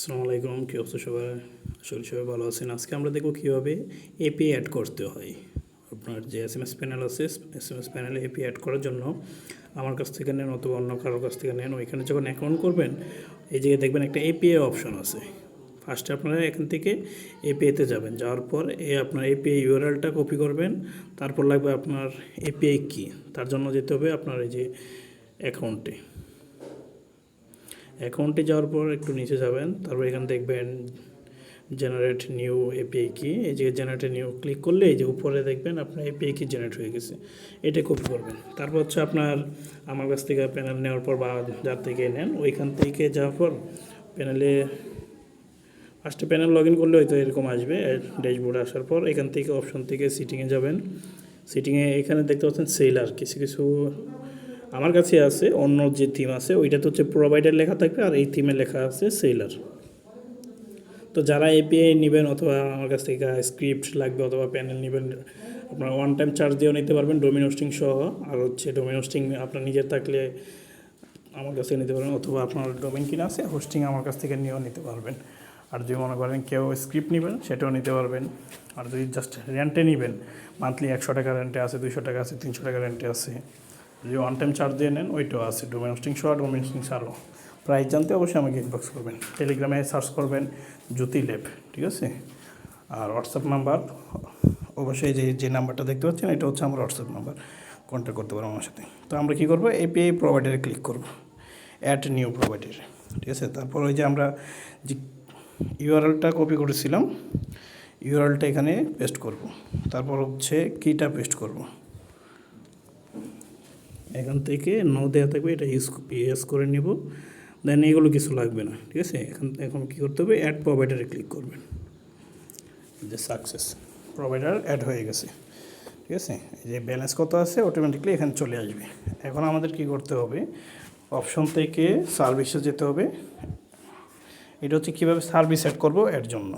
আসসালামু আলাইকুম, কী অবস্থা সবাই? আসলে সবাই ভালো আছেন। আজকে আমরা দেখব কীভাবে এপিআই অ্যাড করতে হয়। আপনার যে এসএমএস প্যানেল আছে, এসএমএস প্যানেলে এপিআই অ্যাড করার জন্য আমার কাছ থেকে নেন অথবা অন্য কারোর কাছ থেকে নেন। ওইখানে যখন অ্যাকাউন্ট করবেন, এই জায়গায় দেখবেন একটা এপিআই অপশন আছে। ফার্স্টে আপনারা এখান থেকে এপিআইতে যাবেন, যাওয়ার পর আপনার এপিআই ইউআরএলটা কপি করবেন। তারপর লাগবে আপনার এপিআই কি, তার জন্য যেতে হবে আপনার এই যে অ্যাকাউন্টে যাওয়ার পর একটু নিচে যাবেন, তারপর এখানে দেখবেন জেনারেট নিউ এপিআই কি। এই যে জেনারেট নিউ ক্লিক করলে এই যে উপরে দেখবেন আপনার এপিআই কি জেনারেট হয়ে গেছে, এটা কপি করবেন। তারপর হচ্ছে আপনার আমার কাছ থেকে প্যানেল নেওয়ার পর বা যার থেকে নেন ওইখান থেকে যাওয়ার পর প্যানেলে ফার্স্টে প্যানেল লগ ইন করলে হয়তো এরকম আসবে। ড্যাশবোর্ডে আসার পর এখান থেকে অপশন থেকে সিটিংয়ে যাবেন। সিটিংয়ে এখানে দেখতে পাচ্ছেন সেলার, কিছু কিছু আমার কাছে আছে, অন্য যে থিম আছে ওইটাতে হচ্ছে প্রোভাইডার লেখা থাকবে আর এই থিমে লেখা আছে সেলার। তো যারা এপিআই নেবেন অথবা আমার কাছ থেকে স্ক্রিপ্ট লাগবে অথবা প্যানেল নেবেন, আপনারা ওয়ান টাইম চার্জ দিয়েও নিতে পারবেন ডোমেন হোস্টিং সহ। আর হচ্ছে ডোমেন হোস্টিং আপনার নিজের থাকলে আমার কাছে নিতে পারবেন, অথবা আপনার ডোমেন কিনা আছে হোস্টিং আমার কাছ থেকে নিয়েও নিতে পারবেন। আর যদি মনে করেন কেউ স্ক্রিপ্ট নেবেন সেটাও নিতে পারবেন। আর যদি জাস্ট রেন্টে নেবেন, মান্থলি 100 টাকা রেন্টে আছে, 200 টাকা আছে, 300 টাকা রেন্টে আছে। যদি ওয়ান টাইম চার্জ দিয়ে নেন ওইটাও আছে, ডোমেন হোস্টিং সহ, ডোমেন হোস্টিং ছাড়াও। প্রাইস জানতে অবশ্যই আমাকে ইনবক্স করবেন, টেলিগ্রামে সার্চ করবেন জ্যোতি ল্যাব, ঠিক আছে। আর হোয়াটসঅ্যাপ নাম্বার অবশ্যই যে নাম্বারটা দেখতে পাচ্ছেন এটা হচ্ছে আমার হোয়াটসঅ্যাপ নাম্বার, কন্ট্যাক্ট করতে পারবো আমার সাথে। তো আমরা কী করবো, এপিআই প্রোভাইডারে ক্লিক করবো, অ্যাড নিউ প্রোভাইডারে, ঠিক আছে। তারপর ওই যে আমরা যে ইউআরএলটা কপি করেছিলাম ইউআরএলটা এখানে পেস্ট করব। তারপর হচ্ছে কিটা পেস্ট করব, এখান থেকে দেওয়া থাকবে, এটা ইউজ করে নিব। দেন এগুলো কিছু লাগবে না, ঠিক আছে। এখন কী করতে হবে, অ্যাড প্রোভাইডারে ক্লিক করবেন। যে সাকসেস, প্রোভাইডার অ্যাড হয়ে গেছে, ঠিক আছে। এই যে ব্যালেন্স কত আছে অটোমেটিকলি এখানে চলে আসবে। এখন আমাদের কি করতে হবে, অপশন থেকে সার্ভিসে যেতে হবে। এটা হচ্ছে কীভাবে সার্ভিস অ্যাড করবো এর জন্য।